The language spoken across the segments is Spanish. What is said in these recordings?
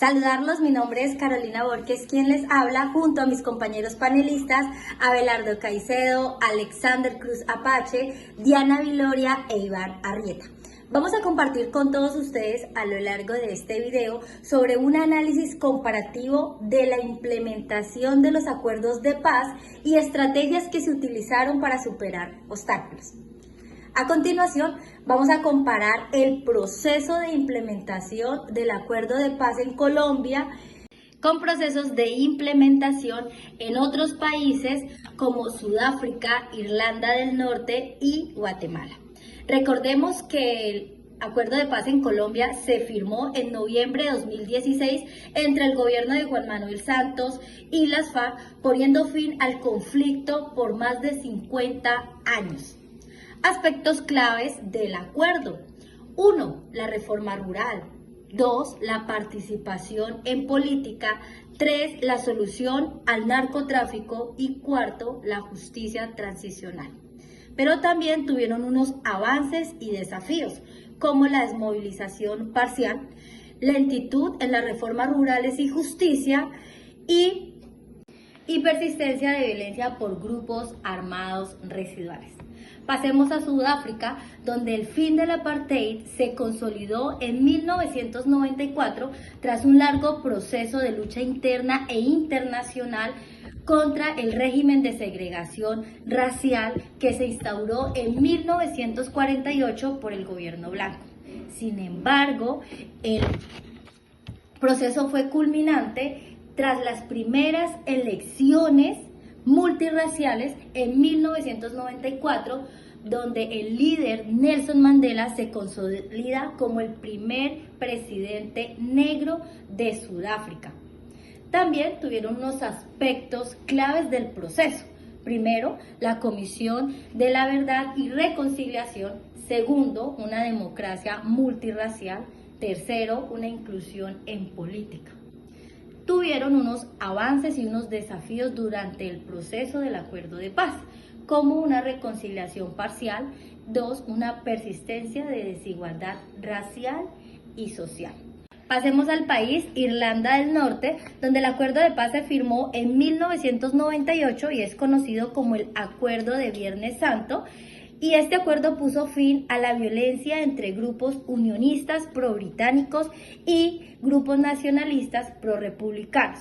Saludarlos, mi nombre es Carolina Borges, quien les habla junto a mis compañeros panelistas Abelardo Caicedo, Alexander Cruz Apache, Diana Viloria e Iván Arrieta. Vamos a compartir con todos ustedes a lo largo de este video sobre un análisis comparativo de la implementación de los acuerdos de paz y estrategias que se utilizaron para superar obstáculos. A continuación, vamos a comparar el proceso de implementación del Acuerdo de Paz en Colombia con procesos de implementación en otros países como Sudáfrica, Irlanda del Norte y Guatemala. Recordemos que el Acuerdo de Paz en Colombia se firmó en noviembre de 2016 entre el gobierno de Juan Manuel Santos y las FARC, poniendo fin al conflicto por más de 50 años. Aspectos claves del acuerdo. 1. La reforma rural. 2. La participación en política. 3. La solución al narcotráfico. Y 4. La justicia transicional. Pero también tuvieron unos avances y desafíos, como la desmovilización parcial, lentitud en las reformas rurales y justicia y persistencia de violencia por grupos armados residuales. Pasemos a Sudáfrica, donde el fin del apartheid se consolidó en 1994 tras un largo proceso de lucha interna e internacional contra el régimen de segregación racial que se instauró en 1948 por el gobierno blanco. Sin embargo, el proceso fue culminante tras las primeras elecciones multirraciales en 1994, donde el líder Nelson Mandela se consolida como el primer presidente negro de Sudáfrica. También tuvieron unos aspectos claves del proceso. Primero, la Comisión de la Verdad y Reconciliación. Segundo, una democracia multirracial. Tercero, una inclusión en política. Tuvieron unos avances y unos desafíos durante el proceso del acuerdo de paz, como una reconciliación parcial. 2. Una persistencia de desigualdad racial y social. Pasemos al país Irlanda del Norte, donde el acuerdo de paz se firmó en 1998 y es conocido como el Acuerdo de Viernes Santo. Y este acuerdo puso fin a la violencia entre grupos unionistas pro-británicos y grupos nacionalistas pro-republicanos.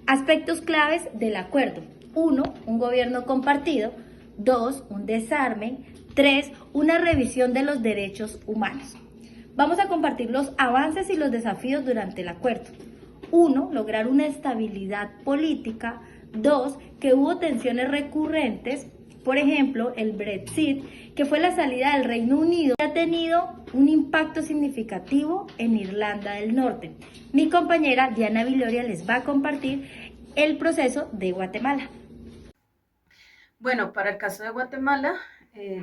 Aspectos claves del acuerdo. 1. Un gobierno compartido. 2. Un desarme. 3. Una revisión de los derechos humanos. Vamos a compartir los avances y los desafíos durante el acuerdo. 1. Lograr una estabilidad política. 2. Que hubo tensiones recurrentes. Por ejemplo, el Brexit, que fue la salida del Reino Unido, ha tenido un impacto significativo en Irlanda del Norte. Mi compañera Diana Viloria les va a compartir el proceso de Guatemala. Bueno, para el caso de Guatemala,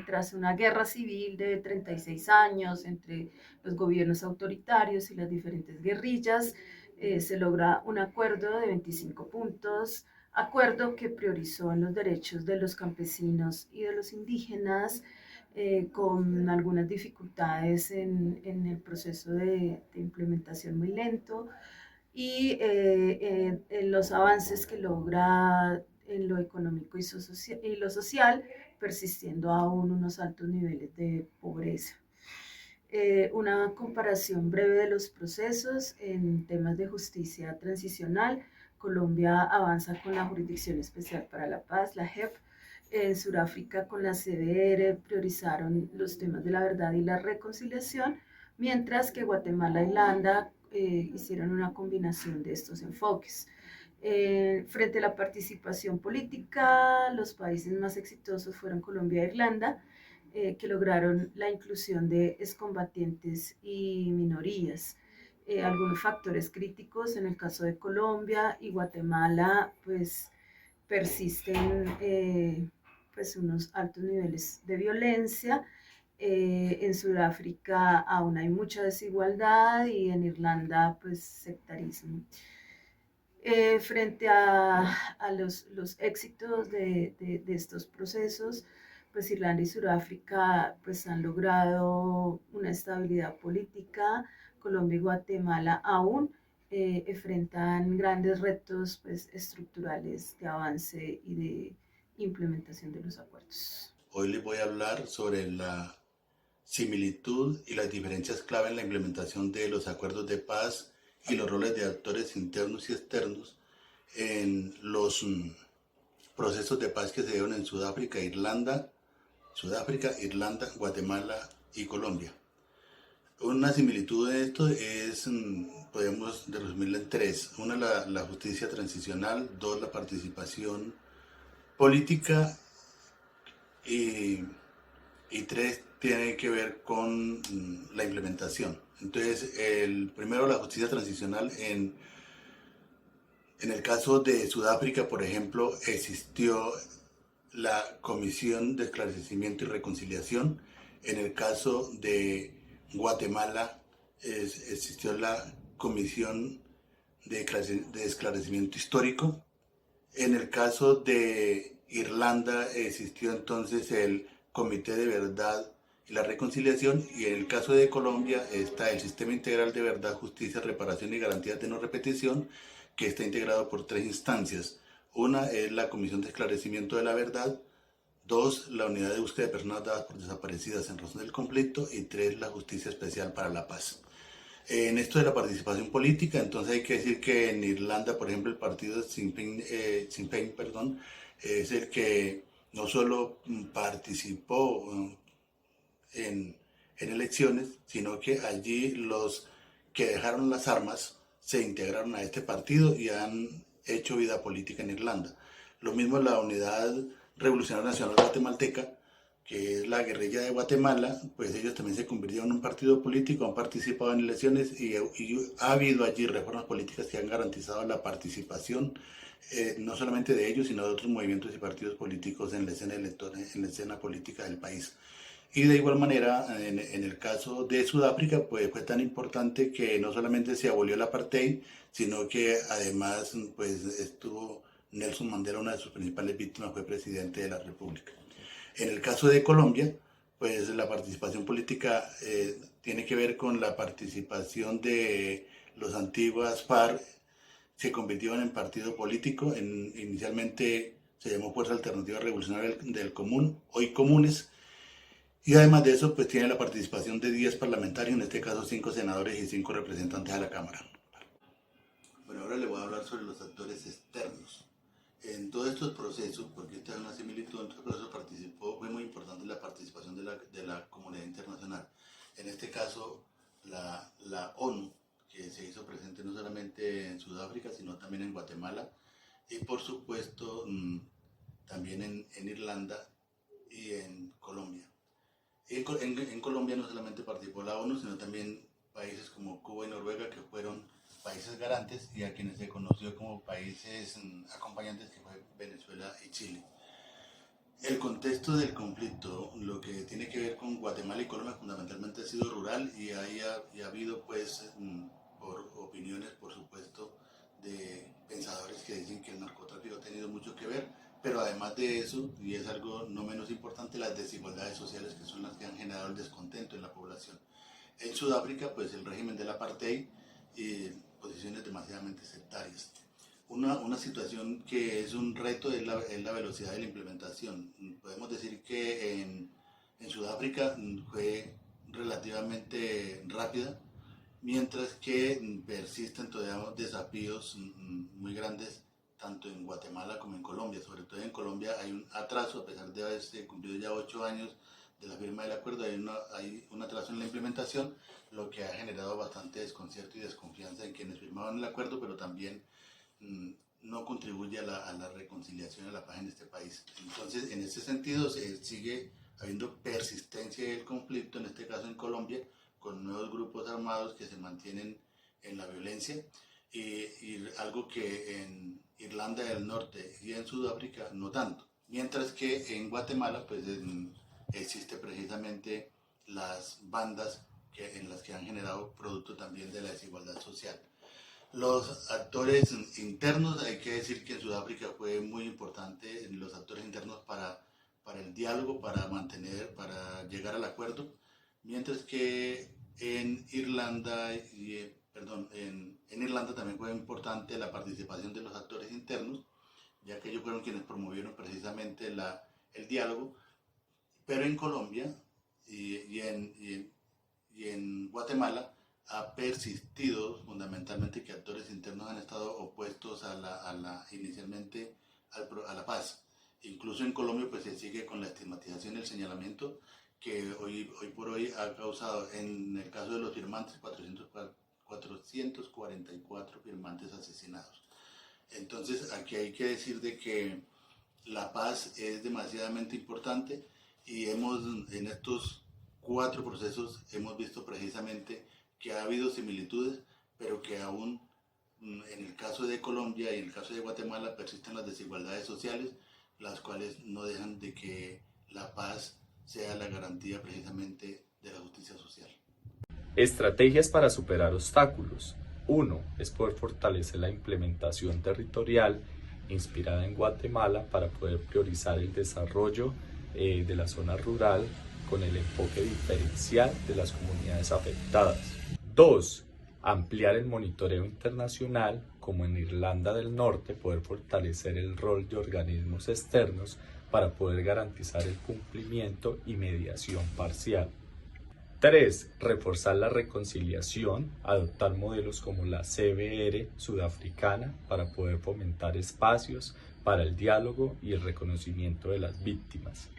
tras una guerra civil de 36 años entre los gobiernos autoritarios y las diferentes guerrillas, se logra un acuerdo de 25 puntos, acuerdo que priorizó en los derechos de los campesinos y de los indígenas, con algunas dificultades en el proceso de implementación muy lento y en los avances que logra en lo económico y lo social, persistiendo aún unos altos niveles de pobreza. Una comparación breve de los procesos en temas de justicia transicional. Colombia avanza con la Jurisdicción Especial para la Paz, la JEP. En Sudáfrica con la CDR priorizaron los temas de la verdad y la reconciliación, mientras que Guatemala e Irlanda hicieron una combinación de estos enfoques. Frente a la participación política, los países más exitosos fueron Colombia e Irlanda, que lograron la inclusión de excombatientes y minorías. Algunos factores críticos en el caso de Colombia y Guatemala, pues persisten pues unos altos niveles de violencia. En Sudáfrica aún hay mucha desigualdad y en Irlanda pues sectarismo. Frente a los éxitos de estos procesos, pues Irlanda y Sudáfrica pues han logrado una estabilidad política. Colombia y Guatemala aún, enfrentan grandes retos pues, estructurales de avance y de implementación de los acuerdos. Hoy les voy a hablar sobre la similitud y las diferencias clave en la implementación de los acuerdos de paz y los roles de actores internos y externos en los procesos de paz que se dieron en Sudáfrica, Irlanda, Guatemala y Colombia. Una similitud de esto es, podemos resumirla en tres. Una, la justicia transicional. Dos, la participación política. Y tres, tiene que ver con la implementación. Entonces, el primero, la justicia transicional. En el caso de Sudáfrica, por ejemplo, existió la Comisión de Esclarecimiento y Reconciliación. En el caso de Guatemala, existió la Comisión de Esclarecimiento Histórico. En el caso de Irlanda, existió entonces el Comité de Verdad y la Reconciliación, y en el caso de Colombia está el Sistema Integral de Verdad, Justicia, Reparación y Garantías de No Repetición, que está integrado por tres instancias. Una es la Comisión de Esclarecimiento de la Verdad. Dos, la Unidad de Búsqueda de Personas Dadas por Desaparecidas en razón del conflicto. Y tres, la Justicia Especial para la Paz. En esto de la participación política, entonces hay que decir que en Irlanda, por ejemplo, el partido Sinn Féin, es el que no solo participó en elecciones, sino que allí los que dejaron las armas se integraron a este partido y han hecho vida política en Irlanda. Lo mismo la Unidad Revolucionaria Nacional Guatemalteca, que es la guerrilla de Guatemala, pues ellos también se convirtieron en un partido político, han participado en elecciones y ha habido allí reformas políticas que han garantizado la participación no solamente de ellos, sino de otros movimientos y partidos políticos en la escena en la escena política del país. Y de igual manera, en el caso de Sudáfrica, pues fue tan importante que no solamente se abolió el apartheid, sino que además pues estuvo Nelson Mandela, una de sus principales víctimas, fue presidente de la República. En el caso de Colombia, pues la participación política tiene que ver con la participación de los antiguas FARC. Se convirtieron en partido político. Inicialmente se llamó Fuerza Alternativa Revolucionaria del Común, hoy Comunes. Y además de eso, pues tiene la participación de 10 parlamentarios, en este caso 5 senadores y 5 representantes a la Cámara. Bueno, ahora le voy a hablar sobre los actores externos. En todos estos procesos, porque esta es una similitud, en estos procesos fue muy importante la participación de la comunidad internacional. En este caso, la ONU, que se hizo presente no solamente en Sudáfrica, sino también en Guatemala, y por supuesto también en Irlanda y en Colombia. En Colombia no solamente participó la ONU, sino también países como Cuba y Noruega, que fueron países garantes, y a quienes se conoció como países acompañantes, que fue Venezuela y Chile. El contexto del conflicto, lo que tiene que ver con Guatemala y Colombia, fundamentalmente ha sido rural, y ha habido pues por opiniones, por supuesto, de pensadores que dicen que el narcotráfico ha tenido mucho que ver, pero además de eso, y es algo no menos importante, las desigualdades sociales, que son las que han generado el descontento en la población. En Sudáfrica, pues el régimen del apartheid y posiciones demasiadamente sectarias. Una situación que es un reto es la velocidad de la implementación. Podemos decir que en Sudáfrica fue relativamente rápida, mientras que persisten todavía desafíos muy grandes tanto en Guatemala como en Colombia. Sobre todo en Colombia hay un atraso, a pesar de haberse cumplido ya 8 años de la firma del acuerdo, hay un atraso en la implementación, lo que ha generado bastante desconcierto y desconfianza en quienes firmaban el acuerdo, pero también no contribuye a la reconciliación y a la paz en este país. Entonces, en ese sentido, sigue habiendo persistencia del conflicto, en este caso en Colombia, con nuevos grupos armados que se mantienen en la violencia, y algo que en Irlanda del Norte y en Sudáfrica no tanto. Mientras que en Guatemala pues existe precisamente las bandas en las que han generado producto también de la desigualdad social. Los actores internos, hay que decir que en Sudáfrica fue muy importante los actores internos para el diálogo, para llegar al acuerdo, mientras que en Irlanda en Irlanda también fue importante la participación de los actores internos, ya que ellos fueron quienes promovieron precisamente el diálogo, pero en Colombia y en Guatemala ha persistido fundamentalmente que actores internos han estado opuestos inicialmente a la paz. Incluso en Colombia pues se sigue con la estigmatización y el señalamiento que hoy por hoy ha causado, en el caso de los firmantes, 444 firmantes asesinados. Entonces aquí hay que decir de que la paz es demasiadamente importante y en estos 4 procesos hemos visto precisamente que ha habido similitudes, pero que aún en el caso de Colombia y en el caso de Guatemala persisten las desigualdades sociales, las cuales no dejan de que la paz sea la garantía precisamente de la justicia social. Estrategias para superar obstáculos. 1. Es poder fortalecer la implementación territorial inspirada en Guatemala para poder priorizar el desarrollo de la zona rural con el enfoque diferencial de las comunidades afectadas. 2. Ampliar el monitoreo internacional, como en Irlanda del Norte, poder fortalecer el rol de organismos externos para poder garantizar el cumplimiento y mediación parcial. 3. Reforzar la reconciliación, adoptar modelos como la CBR sudafricana para poder fomentar espacios para el diálogo y el reconocimiento de las víctimas.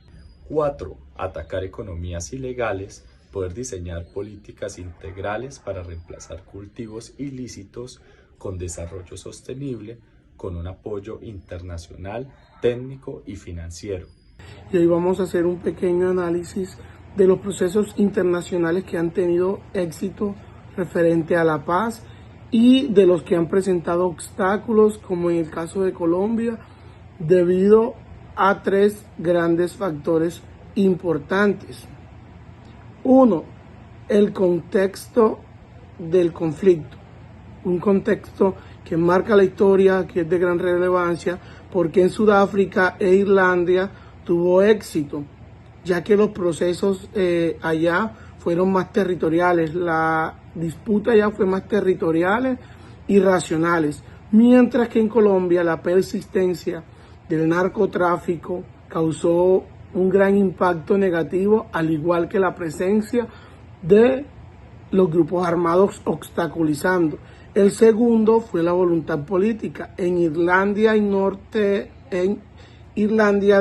4. Atacar economías ilegales, poder diseñar políticas integrales para reemplazar cultivos ilícitos con desarrollo sostenible, con un apoyo internacional, técnico y financiero. Y hoy vamos a hacer un pequeño análisis de los procesos internacionales que han tenido éxito referente a la paz y de los que han presentado obstáculos, como en el caso de Colombia, debido a 3 grandes factores importantes. 1. El contexto del conflicto. Un contexto que marca la historia, que es de gran relevancia, porque en Sudáfrica e Irlanda tuvo éxito, ya que los procesos allá fueron más territoriales, la disputa allá fue más territoriales y racionales, mientras que en Colombia la persistencia del narcotráfico causó un gran impacto negativo, al igual que la presencia de los grupos armados obstaculizando. El segundo fue la voluntad política. En Irlanda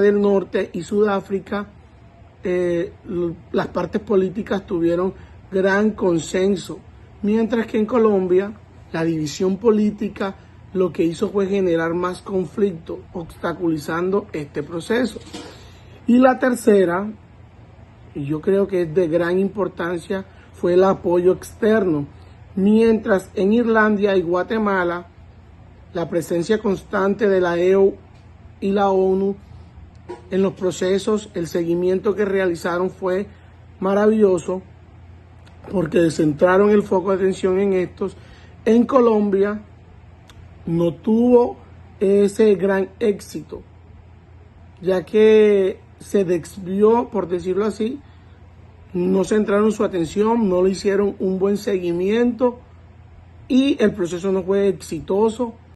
del Norte y Sudáfrica, las partes políticas tuvieron gran consenso, mientras que en Colombia la división política lo que hizo fue generar más conflicto, obstaculizando este proceso. Y la tercera, y yo creo que es de gran importancia, fue el apoyo externo. Mientras en Irlanda y Guatemala, la presencia constante de la EU y la ONU en los procesos, el seguimiento que realizaron fue maravilloso, porque centraron el foco de atención en estos. En Colombia no tuvo ese gran éxito, ya que se desvió, por decirlo así, no centraron su atención, no le hicieron un buen seguimiento y el proceso no fue exitoso.